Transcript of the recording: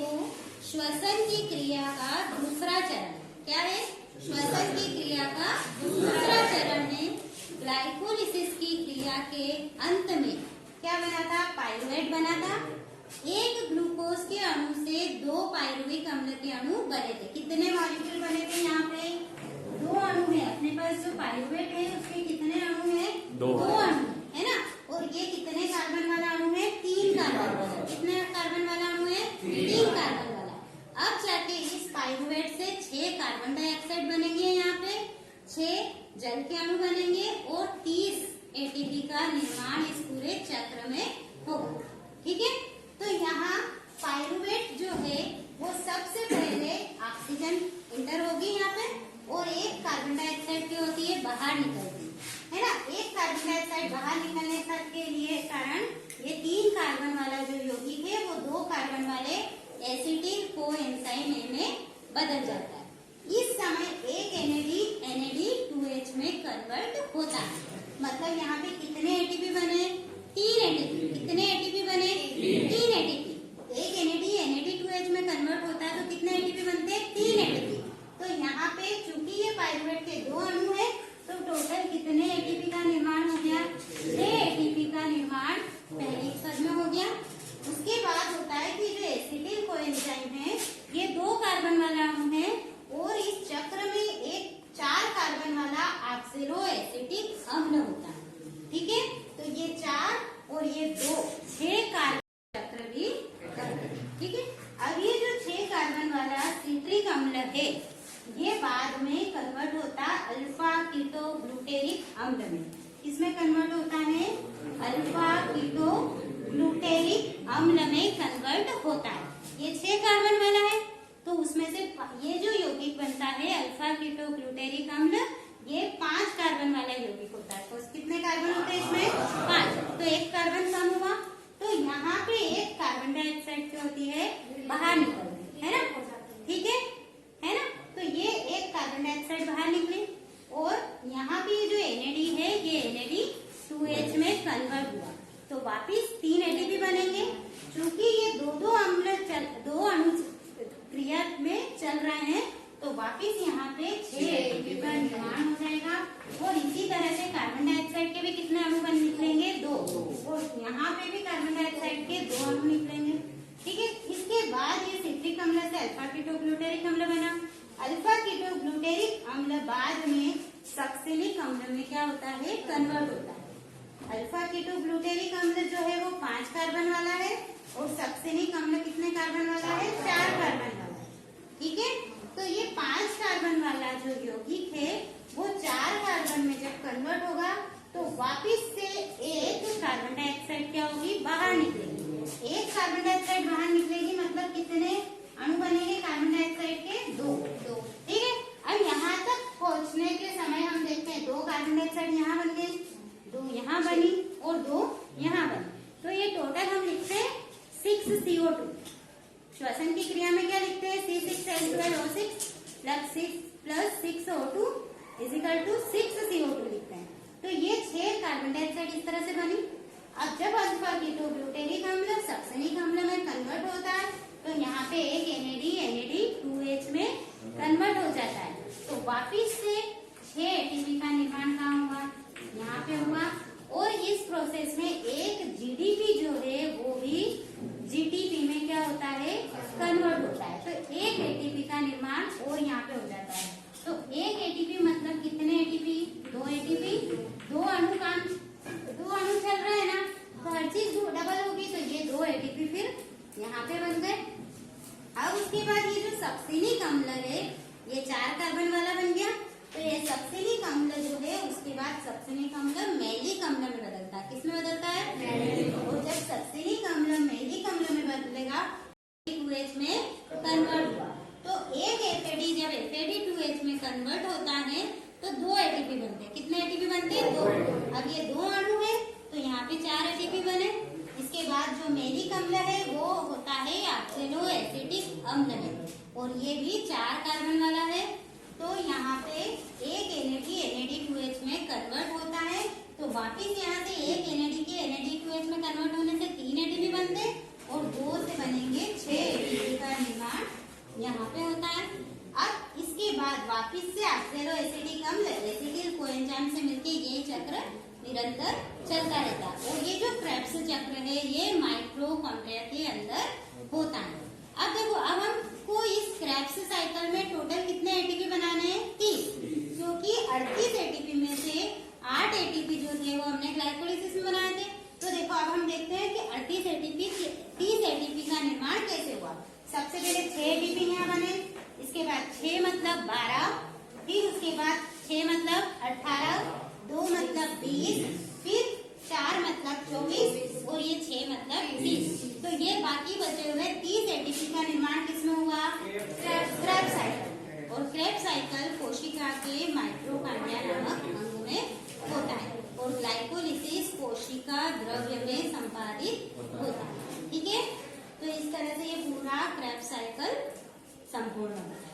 वो श्वसन की क्रिया का दूसरा चरण। क्या है? श्वसन की क्रिया का दूसरा चरण है। ग्लाइकोलिसिस की क्रिया के अंत में क्या बना था? पाइरुवेट बना था। एक ग्लूकोज के अणु से 2 पाइरुविक अम्ल के अणु बने थे। कितने मॉलिक्यूल बने थे? यहाँ पे 2 अणु है। अपने पास जो पाइरुवेट है उसके कितने अणु है? 2 अणु है ना। और ये कितने कार्बन वाला अणु है? 3 कार्बन वाला। कितने कार्बन वाला अणु है? 3 कार्बन वाला। अब जाके इस पाइरुवेट से 6 कार्बन डाइऑक्साइड बनेंगे। यहाँ पे 6 जल के अणु बनेंगे और 30 एटीपी का निर्माण इस पूरे चक्र में होगा। ठीक है। तो यहाँ पाइरुवेट जो है वो सबसे पहले ऑक्सीजन इंटर होगी यहाँ पे और एक कार्बन डाइऑक्साइड की होती है बाहर निकलती है ना। एक कार्बन डाइऑक्साइड बाहर निकलने के लिए कारण ये 3 कार्बन वाला जो यौगिक है वो 2 कार्बन वाले एसिटिल कोएंजाइम ए में बदल जाता है। इस समय एक NAD2H में कन्वर्ट होता है। मतलब यहाँ पे कितने एटीपी बने? 3 एटीपी। कितने एटीपी बने? 3 एटीपी। एक NAD2H में कन्वर्ट होता है तो कितने एटीपी बनते हैं? 3 एटीपी। तो यहाँ पे चूंकि ये पाइरुवेट के 2 अणु है तो टोटल कितने एटीपी का निर्माण हो गया? 6 एटीपी का निर्माण पहले स्तर में हो गया। उसके बाद होता है कि जो एसिटिल कोएंजाइम है ये 2 कार्बन वाला अणु है और इस चक्र में एक 4 कार्बन वाला ऑक्सैलो एसिटिक अम्ल होता है। ठीक है। तो ये 4 और ये 2 6 कार्बन चक्र भी करते हैं। ठीक है। अब ये जो 6 कार्बन वाला सिट्रिक अम्ल है ये बाद में कन्वर्ट होता है अल्फा कीटो ग्लूटेरिक अम्ल में। इसमें कन्वर्ट होता है अल्फा कीटो ग्लूटेरिक अम्ल में कन्वर्ट होता है। ये 6 कार्बन वाला है तो उसमें से ये जो यौगिक बनता है अल्फा कीटो ग्लूटेरिक अम्ल ये 5 कार्बन वाला यौगिक होता है। तो कितने कार्बन होते हैं इसमें? 5। तो एक कार्बन कम हुआ तो यहाँ पे एक कार्बन डाइऑक्साइड क्या होती है? बाहर निकलती है ना। ठीक है ना। तो ये एक कार्बन डाइऑक्साइड बाहर निकली और यहाँ पे जो NAD है ये NAD2H में कन्वर्ट हुआ तो वापिस 3 एटीपी बनेंगे। चूंकि ये दो अणु क्रिया में चल रहे हैं तो वापिस यहाँ पे 6 एटीपी का निर्माण हो जाएगा। और इसी तरह से कार्बन डाइऑक्साइड के भी कितने अणु बन निकलेंगे? 2। और यहाँ पे भी कार्बन डाइऑक्साइड के 2 अणु निकलेंगे। ठीक है। इसके बाद ये सिट्रिक अम्ल से अल्फा कीटो ग्लूटेरिक अम्ल बना। अल्फा कीटो ग्लूटेरिक अम्ल बाद में सक्सेनिक अम्ल में क्या होता है? कन्वर्ट होता है। अल्फा कीटो ग्लूटेरिक अम्ल जो है वो 5 कार्बन वाला है और सक्सेनिक अम्ल कितने कार्बन वाला है? 4 कार्बन वाला है। ठीक है। तो ये 5 कार्बन वाला जो यौगिक है वो 4 कार्बन में जब कन्वर्ट होगा तो वापिस से एक कार्बन डाइऑक्साइड क्या होगी? बाहर निकलेगी। एक कार्बन डाइऑक्साइड बाहर निकलेगी मतलब कितने अणु बनेंगे कार्बन डाइऑक्साइड के? 2। ठीक है। अब यहाँ तक पहुँचने के समय हम देखते हैं 2 कार्बन डाइऑक्साइड यहाँ बन गई, 2 यहाँ बनी और 2 यहाँ बनी। तो ये टोटल हम लिखते हैं 6 CO2। श्वसन की क्रिया में क्या लिखते हैं? C6H12O6 + 6 O2 = 6 CO2 लिखते हैं। तो ये 6 कार्बन डाइऑक्साइड इस तरह से बनी। अब जब अल्फा कीटो ग्लूटेरिक अम्ल सक्सेनिक अम्ल में कन्वर्ट होता है तो यहाँ पे एक NAD2H में कन्वर्ट हो जाता है तो वापिस से 6 एटीपी का निर्माण कहाँ हुआ? यहाँ पे हुआ। और इस प्रोसेस में एक GDP जो है वो भी GTP में क्या होता है? कन्वर्ट होता है। तो एक एटीपी का निर्माण और यहाँ पे हो जाता है। तो एक एटीपी मतलब कितने एटीपी? 2 एटीपी। 2 अणु चल रहे हैं ना तो हर चीज डबल होगी तो ये 2 एटीपी फिर यहाँ पे बन गए। अब उसके बाद ये जो सक्सेनिक अम्ल है ये 4 कार्बन वाला बन गया। तो ये सक्सेनिक अम्ल जो है उसके बाद सक्सेनिक अम्ल मैलिक अम्ल में बदलता है। किसमें बदलता है? और जब सक्सेनिक अम्ल मैलिक अम्ल में बदलेगा 2H में कन्वर्ट हुआ तो एक FAD जब FAD2H में कन्वर्ट होता है तो 2 एटीपी बनते हैं। कितने एटीपी बनते हैं? 2। अब ये 2 अणु है तो यहाँ पे 4 एटीपी बने। इसके बाद जो मैलिक अम्ल है वो होता है ऑक्सैलो एसिटिक अम्ल में और ये भी 4 कार्बन वाला है। तो यहाँ पे एक NAD2H में कन्वर्ट होता है तो वापिस यहाँ से एक NAD के NAD2H में कन्वर्ट होने से 3 एटीपी बनते और 2 से बनेंगे 6 एटीपी का यहाँ पे होता है। अब इसके बाद वापिस से ऑक्सैलोएसिटिक अम्ल एसिटिल कोएंजाइम से मिलके ये चक्र निरंतर चलता रहता है। और ये जो क्रेब्स चक्र है ये माइटोकॉन्ड्रिया के अंदर होता है। अब देखो, अब हमको इस क्रेब्स साइकिल में टोटल कितने एटीपी बनाने हैं? 30, क्योंकि 38 एटीपी में से 8 एटीपी जो थे वो हमने ग्लाइकोलिसिस में बनाए थे। तो देखो, अब हम देखते हैं कि 38 एटीपी 30 एटीपी का निर्माण कैसे हुआ। सबसे पहले 6 एटीपी यहाँ बने, इसके बाद 6 मतलब 12, फिर उसके बाद 6 मतलब 18, 2 मतलब 20, फिर 4 मतलब 24 और ये 6 मतलब 30। तो ये बाकी बचे हुए 30 एटीपी का निर्माण किसमें हुआ? Krebs cycle. और क्रेब्स साइकिल कोशिका के माइटोकॉन्ड्रिया नामक अंग में होता है और ग्लाइकोलिसिस कोशिका द्रव्य में संपादित होता है। ठीक है, तो इस तरह से ये पूरा क्रेब्स साइकिल संपूर्ण होता है।